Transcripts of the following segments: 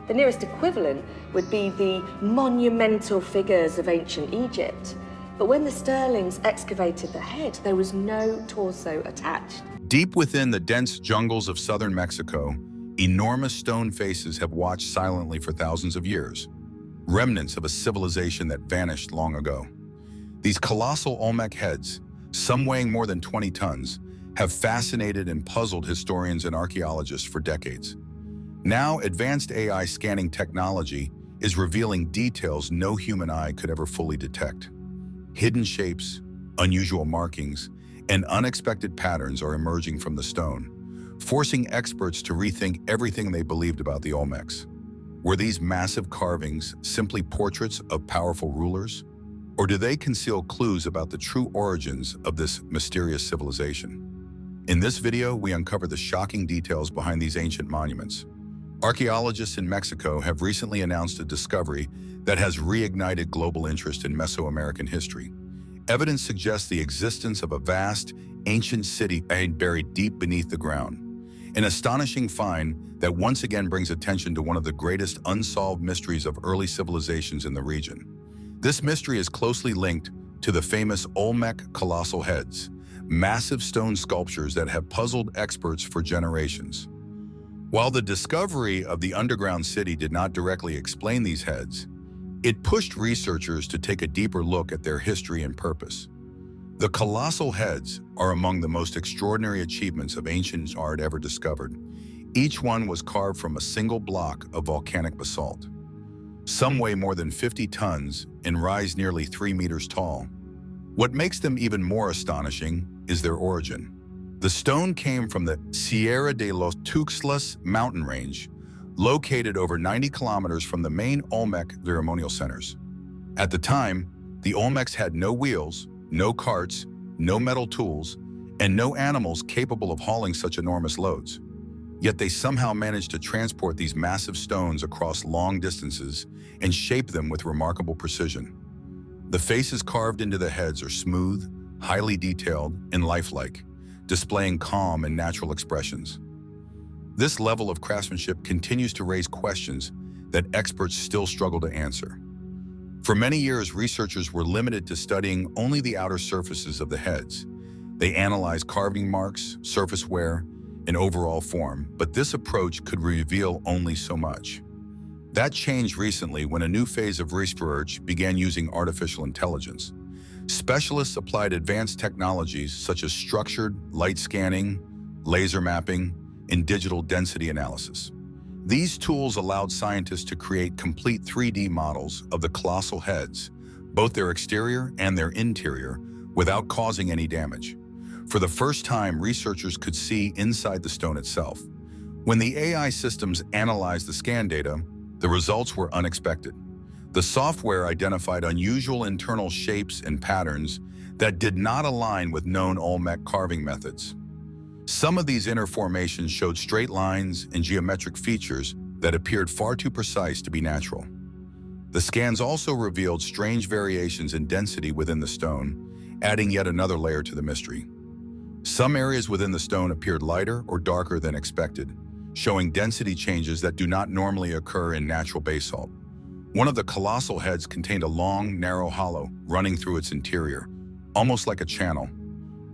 The nearest equivalent would be the monumental figures of ancient Egypt. But when the Sterlings excavated the head, there was no torso attached. Deep within the dense jungles of southern Mexico, enormous stone faces have watched silently for thousands of years, remnants of a civilization that vanished long ago. These colossal Olmec heads, some weighing more than 20 tons, have fascinated and puzzled historians and archaeologists for decades. Now, advanced AI scanning technology is revealing details no human eye could ever fully detect. Hidden shapes, unusual markings, and unexpected patterns are emerging from the stone, forcing experts to rethink everything they believed about the Olmecs. Were these massive carvings simply portraits of powerful rulers? Or do they conceal clues about the true origins of this mysterious civilization? In this video, we uncover the shocking details behind these ancient monuments. Archaeologists in Mexico have recently announced a discovery that has reignited global interest in Mesoamerican history. Evidence suggests the existence of a vast, ancient city buried deep beneath the ground. An astonishing find that once again brings attention to one of the greatest unsolved mysteries of early civilizations in the region. This mystery is closely linked to the famous Olmec colossal heads, massive stone sculptures that have puzzled experts for generations. While the discovery of the underground city did not directly explain these heads, it pushed researchers to take a deeper look at their history and purpose. The colossal heads are among the most extraordinary achievements of ancient art ever discovered. Each one was carved from a single block of volcanic basalt. Some weigh more than 50 tons and rise nearly 3 meters tall. What makes them even more astonishing is their origin. The stone came from the Sierra de los Tuxtlas mountain range, located over 90 kilometers from the main Olmec ceremonial centers. At the time, the Olmecs had no wheels, no carts, no metal tools, and no animals capable of hauling such enormous loads. Yet they somehow managed to transport these massive stones across long distances and shape them with remarkable precision. The faces carved into the heads are smooth, highly detailed, and lifelike, displaying calm and natural expressions. This level of craftsmanship continues to raise questions that experts still struggle to answer. For many years, researchers were limited to studying only the outer surfaces of the heads. They analyzed carving marks, surface wear, and overall form, but this approach could reveal only so much. That changed recently when a new phase of research began using artificial intelligence. Specialists applied advanced technologies such as structured light scanning, laser mapping, and digital density analysis. These tools allowed scientists to create complete 3D models of the colossal heads, both their exterior and their interior, without causing any damage. For the first time, researchers could see inside the stone itself. When the AI systems analyzed the scan data, the results were unexpected. The software identified unusual internal shapes and patterns that did not align with known Olmec carving methods. Some of these inner formations showed straight lines and geometric features that appeared far too precise to be natural. The scans also revealed strange variations in density within the stone, adding yet another layer to the mystery. Some areas within the stone appeared lighter or darker than expected, showing density changes that do not normally occur in natural basalt. One of the colossal heads contained a long, narrow hollow running through its interior, almost like a channel.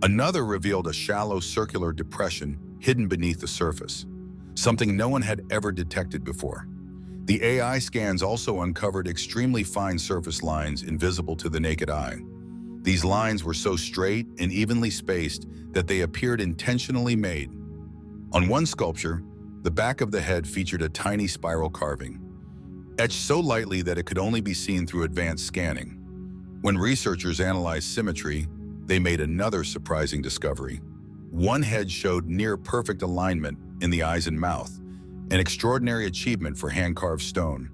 Another revealed a shallow circular depression hidden beneath the surface, something no one had ever detected before. The AI scans also uncovered extremely fine surface lines invisible to the naked eye. These lines were so straight and evenly spaced that they appeared intentionally made. On one sculpture, the back of the head featured a tiny spiral carving, etched so lightly that it could only be seen through advanced scanning. When researchers analyzed symmetry, they made another surprising discovery. One head showed near-perfect alignment in the eyes and mouth, an extraordinary achievement for hand-carved stone.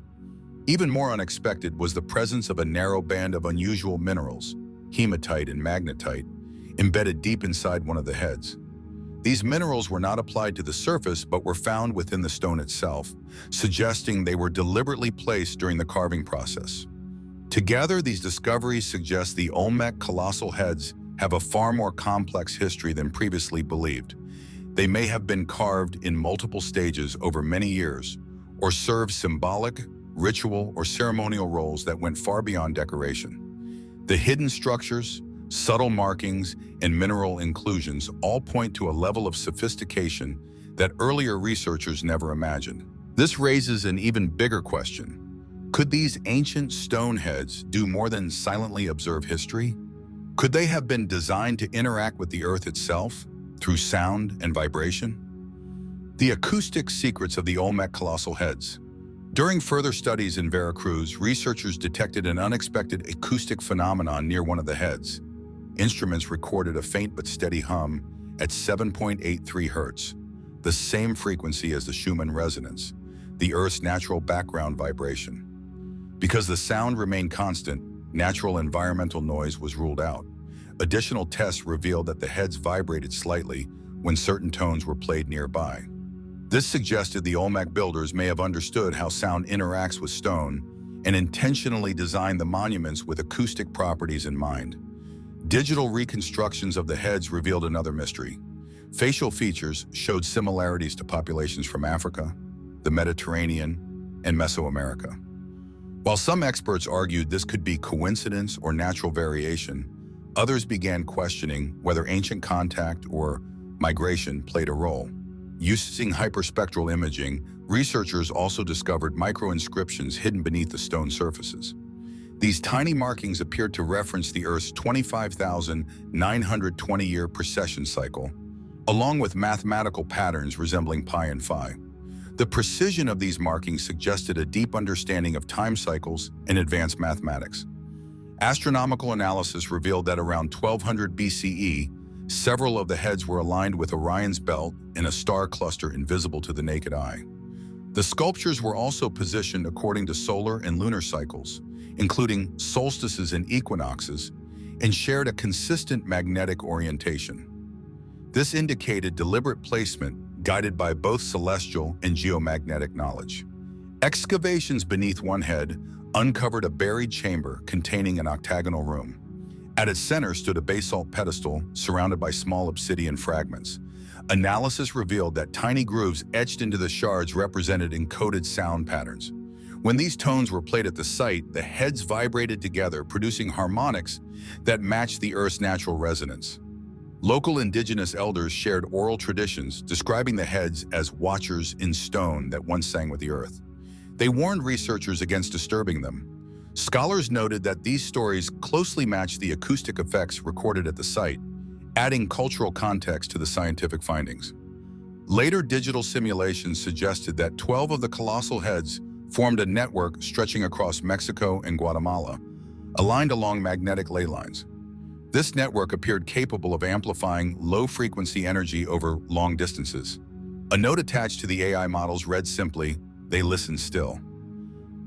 Even more unexpected was the presence of a narrow band of unusual minerals, hematite and magnetite, embedded deep inside one of the heads. These minerals were not applied to the surface but were found within the stone itself, suggesting they were deliberately placed during the carving process. Together, these discoveries suggest the Olmec colossal heads have a far more complex history than previously believed. They may have been carved in multiple stages over many years, or served symbolic, ritual, or ceremonial roles that went far beyond decoration. The hidden structures, subtle markings, and mineral inclusions all point to a level of sophistication that earlier researchers never imagined. This raises an even bigger question. Could these ancient stone heads do more than silently observe history? Could they have been designed to interact with the Earth itself through sound and vibration? The acoustic secrets of the Olmec colossal heads. During further studies in Veracruz, researchers detected an unexpected acoustic phenomenon near one of the heads. Instruments recorded a faint but steady hum at 7.83 Hertz, the same frequency as the Schumann resonance, the Earth's natural background vibration. Because the sound remained constant, natural environmental noise was ruled out. Additional tests revealed that the heads vibrated slightly when certain tones were played nearby. This suggested the Olmec builders may have understood how sound interacts with stone and intentionally designed the monuments with acoustic properties in mind. Digital reconstructions of the heads revealed another mystery. Facial features showed similarities to populations from Africa, the Mediterranean, and Mesoamerica. While some experts argued this could be coincidence or natural variation, others began questioning whether ancient contact or migration played a role. Using hyperspectral imaging, researchers also discovered microinscriptions hidden beneath the stone surfaces. These tiny markings appeared to reference the Earth's 25,920-year precession cycle, along with mathematical patterns resembling pi and phi. The precision of these markings suggested a deep understanding of time cycles and advanced mathematics. Astronomical analysis revealed that around 1200 BCE, several of the heads were aligned with Orion's belt in a star cluster invisible to the naked eye. The sculptures were also positioned according to solar and lunar cycles, including solstices and equinoxes, and shared a consistent magnetic orientation. This indicated deliberate placement guided by both celestial and geomagnetic knowledge. Excavations beneath one head uncovered a buried chamber containing an octagonal room. At its center stood a basalt pedestal surrounded by small obsidian fragments. Analysis revealed that tiny grooves etched into the shards represented encoded sound patterns. When these tones were played at the site, the heads vibrated together, producing harmonics that matched the Earth's natural resonance. Local indigenous elders shared oral traditions describing the heads as watchers in stone that once sang with the earth. They warned researchers against disturbing them. Scholars noted that these stories closely matched the acoustic effects recorded at the site, adding cultural context to the scientific findings. Later digital simulations suggested that 12 of the colossal heads formed a network stretching across Mexico and Guatemala, aligned along magnetic ley lines. This network appeared capable of amplifying low-frequency energy over long distances. A note attached to the AI models read simply, "They listen still."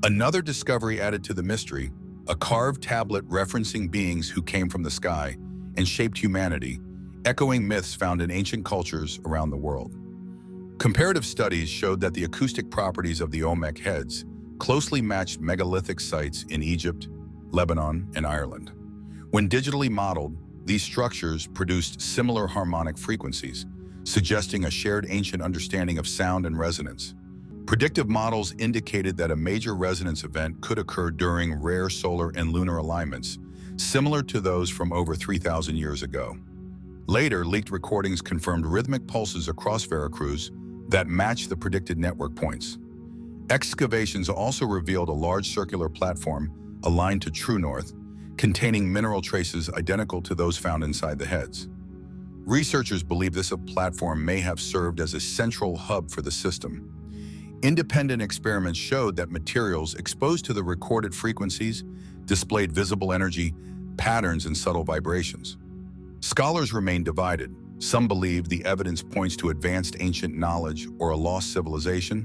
Another discovery added to the mystery, a carved tablet referencing beings who came from the sky and shaped humanity, echoing myths found in ancient cultures around the world. Comparative studies showed that the acoustic properties of the Olmec heads closely matched megalithic sites in Egypt, Lebanon, and Ireland. When digitally modeled, these structures produced similar harmonic frequencies, suggesting a shared ancient understanding of sound and resonance. Predictive models indicated that a major resonance event could occur during rare solar and lunar alignments, similar to those from over 3,000 years ago. Later, leaked recordings confirmed rhythmic pulses across Veracruz that matched the predicted network points. Excavations also revealed a large circular platform aligned to true north, containing mineral traces identical to those found inside the heads. Researchers believe this platform may have served as a central hub for the system. Independent experiments showed that materials exposed to the recorded frequencies displayed visible energy, patterns, and subtle vibrations. Scholars remain divided. Some believe the evidence points to advanced ancient knowledge or a lost civilization,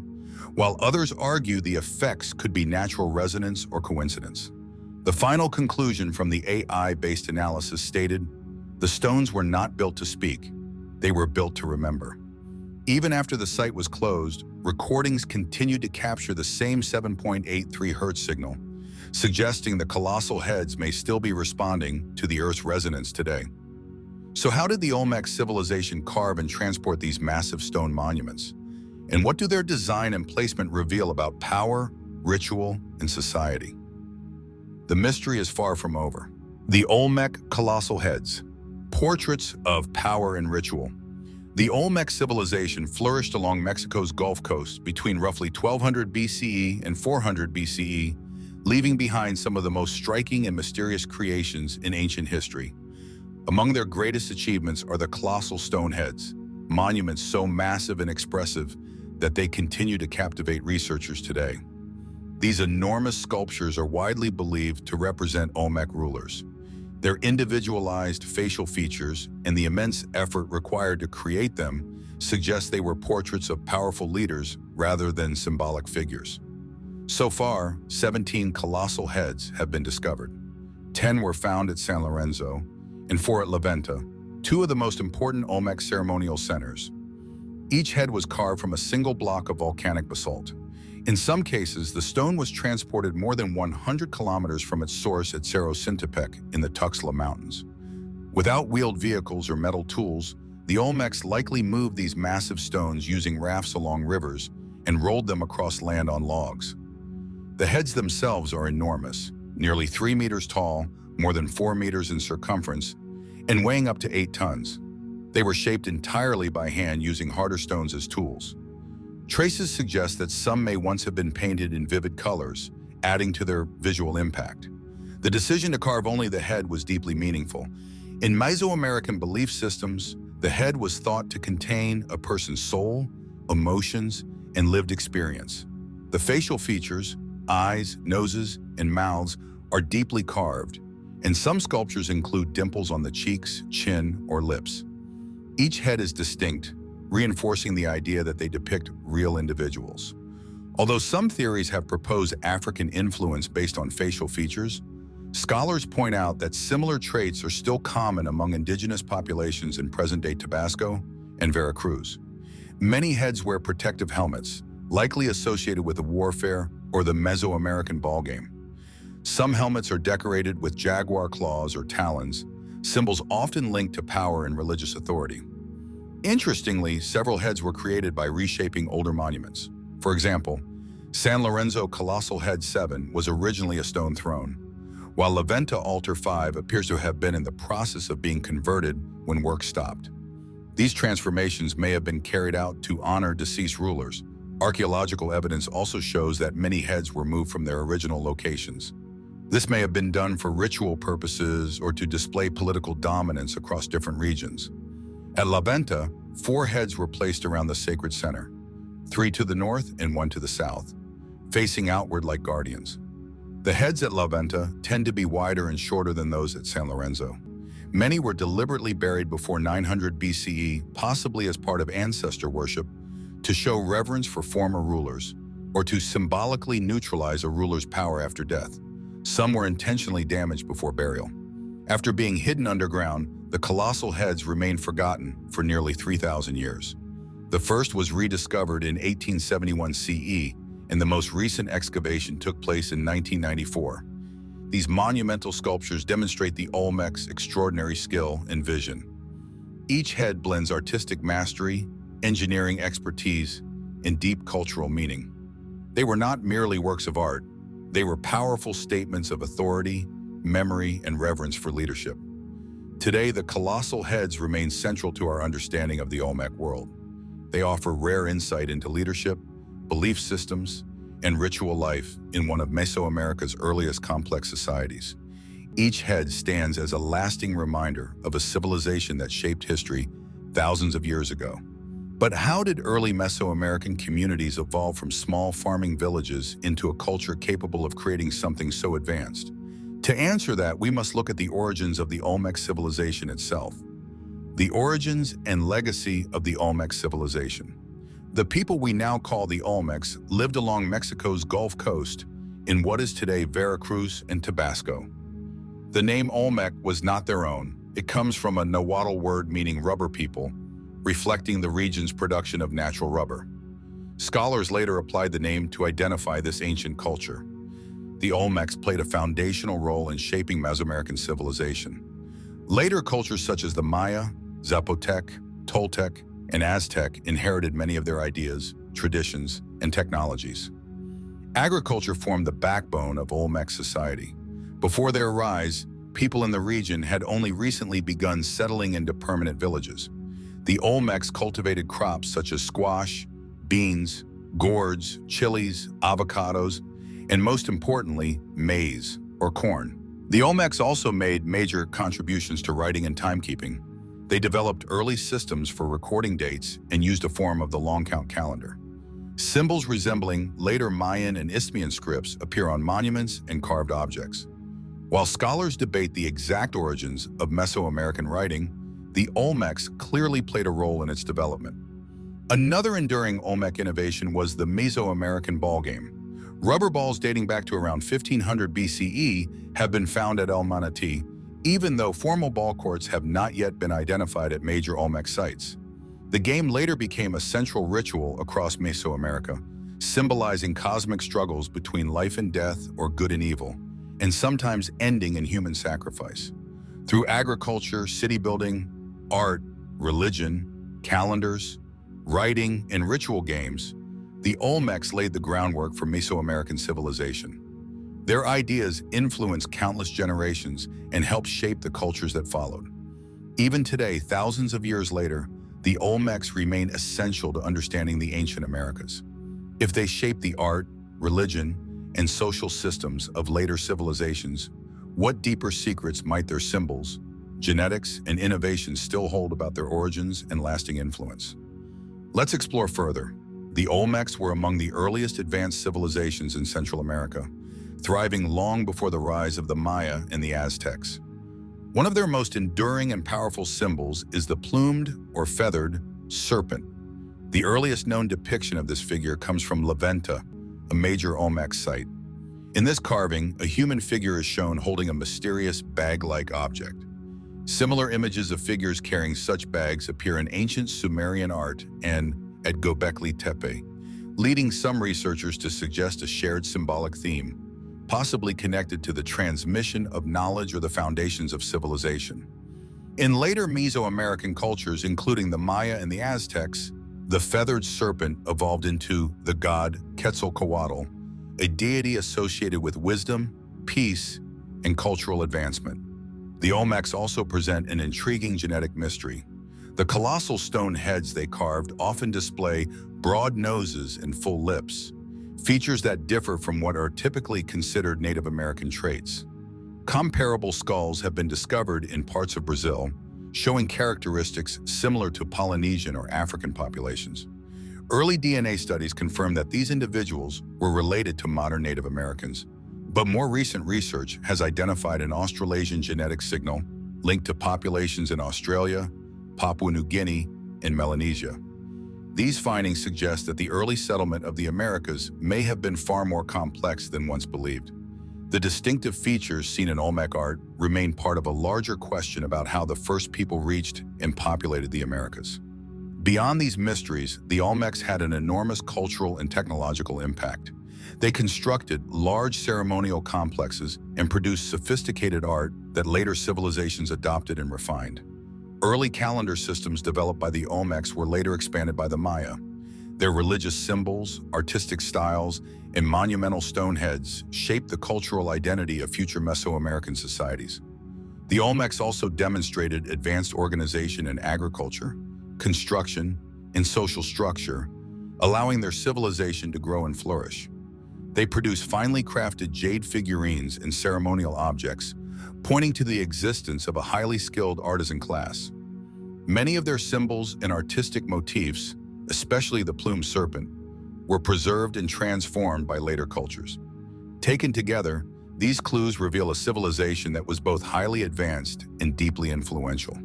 while others argue the effects could be natural resonance or coincidence. The final conclusion from the AI-based analysis stated, "The stones were not built to speak, they were built to remember." Even after the site was closed, recordings continued to capture the same 7.83 Hz signal, suggesting the colossal heads may still be responding to the Earth's resonance today. So how did the Olmec civilization carve and transport these massive stone monuments? And what do their design and placement reveal about power, ritual, and society? The mystery is far from over. The Olmec colossal heads, portraits of power and ritual. The Olmec civilization flourished along Mexico's Gulf Coast between roughly 1200 BCE and 400 BCE, leaving behind some of the most striking and mysterious creations in ancient history. Among their greatest achievements are the colossal stone heads, monuments so massive and expressive that they continue to captivate researchers today. These enormous sculptures are widely believed to represent Olmec rulers. Their individualized facial features and the immense effort required to create them suggest they were portraits of powerful leaders rather than symbolic figures. So far, 17 colossal heads have been discovered. 10 were found at San Lorenzo and 4 at La Venta, two of the most important Olmec ceremonial centers. Each head was carved from a single block of volcanic basalt. In some cases, the stone was transported more than 100 kilometers from its source at Cerro Sintepec in the Tuxtla Mountains. Without wheeled vehicles or metal tools, the Olmecs likely moved these massive stones using rafts along rivers and rolled them across land on logs. The heads themselves are enormous, nearly 3 meters tall, more than 4 meters in circumference, and weighing up to 8 tons. They were shaped entirely by hand using harder stones as tools. Traces suggest that some may once have been painted in vivid colors, adding to their visual impact. The decision to carve only the head was deeply meaningful. In Mesoamerican belief systems, the head was thought to contain a person's soul, emotions, and lived experience. The facial features, eyes, noses, and mouths, are deeply carved, and some sculptures include dimples on the cheeks, chin, or lips. Each head is distinct, reinforcing the idea that they depict real individuals. Although some theories have proposed African influence based on facial features, scholars point out that similar traits are still common among indigenous populations in present-day Tabasco and Veracruz. Many heads wear protective helmets, likely associated with the warfare or the Mesoamerican ballgame. Some helmets are decorated with jaguar claws or talons, symbols often linked to power and religious authority. Interestingly, several heads were created by reshaping older monuments. For example, San Lorenzo Colossal Head 7 was originally a stone throne, while La Venta Altar 5 appears to have been in the process of being converted when work stopped. These transformations may have been carried out to honor deceased rulers. Archaeological evidence also shows that many heads were moved from their original locations. This may have been done for ritual purposes or to display political dominance across different regions. At La Venta, 4 heads were placed around the sacred center, 3 to the north and 1 to the south, facing outward like guardians. The heads at La Venta tend to be wider and shorter than those at San Lorenzo. Many were deliberately buried before 900 BCE, possibly as part of ancestor worship, to show reverence for former rulers, or to symbolically neutralize a ruler's power after death. Some were intentionally damaged before burial. After being hidden underground, the colossal heads remained forgotten for nearly 3,000 years. The first was rediscovered in 1871 CE, and the most recent excavation took place in 1994. These monumental sculptures demonstrate the Olmecs' extraordinary skill and vision. Each head blends artistic mastery, engineering expertise, and deep cultural meaning. They were not merely works of art. They were powerful statements of authority, memory, and reverence for leadership. Today, the colossal heads remain central to our understanding of the Olmec world. They offer rare insight into leadership, belief systems, and ritual life in one of Mesoamerica's earliest complex societies. Each head stands as a lasting reminder of a civilization that shaped history thousands of years ago. But how did early Mesoamerican communities evolve from small farming villages into a culture capable of creating something so advanced? To answer that, we must look at the origins of the Olmec civilization itself. The origins and legacy of the Olmec civilization. The people we now call the Olmecs lived along Mexico's Gulf Coast in what is today Veracruz and Tabasco. The name Olmec was not their own. It comes from a Nahuatl word meaning rubber people, reflecting the region's production of natural rubber. Scholars later applied the name to identify this ancient culture. The Olmecs played a foundational role in shaping Mesoamerican civilization. Later cultures such as the Maya, Zapotec, Toltec, and Aztec inherited many of their ideas, traditions, and technologies. Agriculture formed the backbone of Olmec society. Before their rise, people in the region had only recently begun settling into permanent villages. The Olmecs cultivated crops such as squash, beans, gourds, chilies, avocados, and most importantly, maize, or corn. The Olmecs also made major contributions to writing and timekeeping. They developed early systems for recording dates and used a form of the long count calendar. Symbols resembling later Mayan and Isthmian scripts appear on monuments and carved objects. While scholars debate the exact origins of Mesoamerican writing, the Olmecs clearly played a role in its development. Another enduring Olmec innovation was the Mesoamerican ball game. Rubber balls dating back to around 1500 BCE have been found at El Manatí, even though formal ball courts have not yet been identified at major Olmec sites. The game later became a central ritual across Mesoamerica, symbolizing cosmic struggles between life and death or good and evil, and sometimes ending in human sacrifice. Through agriculture, city building, art, religion, calendars, writing, and ritual games, the Olmecs laid the groundwork for Mesoamerican civilization. Their ideas influenced countless generations and helped shape the cultures that followed. Even today, thousands of years later, the Olmecs remain essential to understanding the ancient Americas. If they shaped the art, religion, and social systems of later civilizations, what deeper secrets might their symbols, genetics, and innovations still hold about their origins and lasting influence? Let's explore further. The Olmecs were among the earliest advanced civilizations in Central America, thriving long before the rise of the Maya and the Aztecs. One of their most enduring and powerful symbols is the plumed or feathered serpent. The earliest known depiction of this figure comes from La Venta, a major Olmec site. In this carving, a human figure is shown holding a mysterious bag-like object. Similar images of figures carrying such bags appear in ancient Sumerian art and at Göbekli Tepe, leading some researchers to suggest a shared symbolic theme, possibly connected to the transmission of knowledge or the foundations of civilization. In later Mesoamerican cultures, including the Maya and the Aztecs, the feathered serpent evolved into the god Quetzalcoatl, a deity associated with wisdom, peace, and cultural advancement. The Olmecs also present an intriguing genetic mystery. The colossal stone heads they carved often display broad noses and full lips, features that differ from what are typically considered Native American traits. Comparable skulls have been discovered in parts of Brazil, showing characteristics similar to Polynesian or African populations. Early DNA studies confirm that these individuals were related to modern Native Americans, but more recent research has identified an Australasian genetic signal linked to populations in Australia, Papua New Guinea, and Melanesia. These findings suggest that the early settlement of the Americas may have been far more complex than once believed. The distinctive features seen in Olmec art remain part of a larger question about how the first people reached and populated the Americas. Beyond these mysteries, the Olmecs had an enormous cultural and technological impact. They constructed large ceremonial complexes and produced sophisticated art that later civilizations adopted and refined. Early calendar systems developed by the Olmecs were later expanded by the Maya. Their religious symbols, artistic styles, and monumental stone heads shaped the cultural identity of future Mesoamerican societies. The Olmecs also demonstrated advanced organization in agriculture, construction, and social structure, allowing their civilization to grow and flourish. They produced finely crafted jade figurines and ceremonial objects, pointing to the existence of a highly skilled artisan class. Many of their symbols and artistic motifs, especially the plumed serpent, were preserved and transformed by later cultures. Taken together, these clues reveal a civilization that was both highly advanced and deeply influential.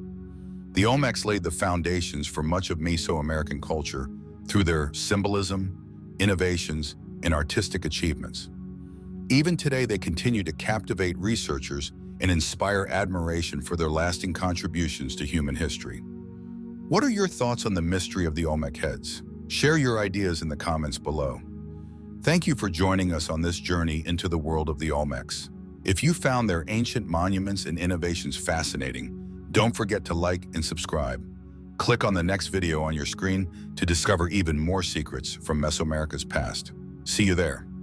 The Olmecs laid the foundations for much of Mesoamerican culture through their symbolism, innovations, and artistic achievements. Even today, they continue to captivate researchers and inspire admiration for their lasting contributions to human history. What are your thoughts on the mystery of the Olmec heads? Share your ideas in the comments below. Thank you for joining us on this journey into the world of the Olmecs. If you found their ancient monuments and innovations fascinating, don't forget to like and subscribe. Click on the next video on your screen to discover even more secrets from Mesoamerica's past. See you there.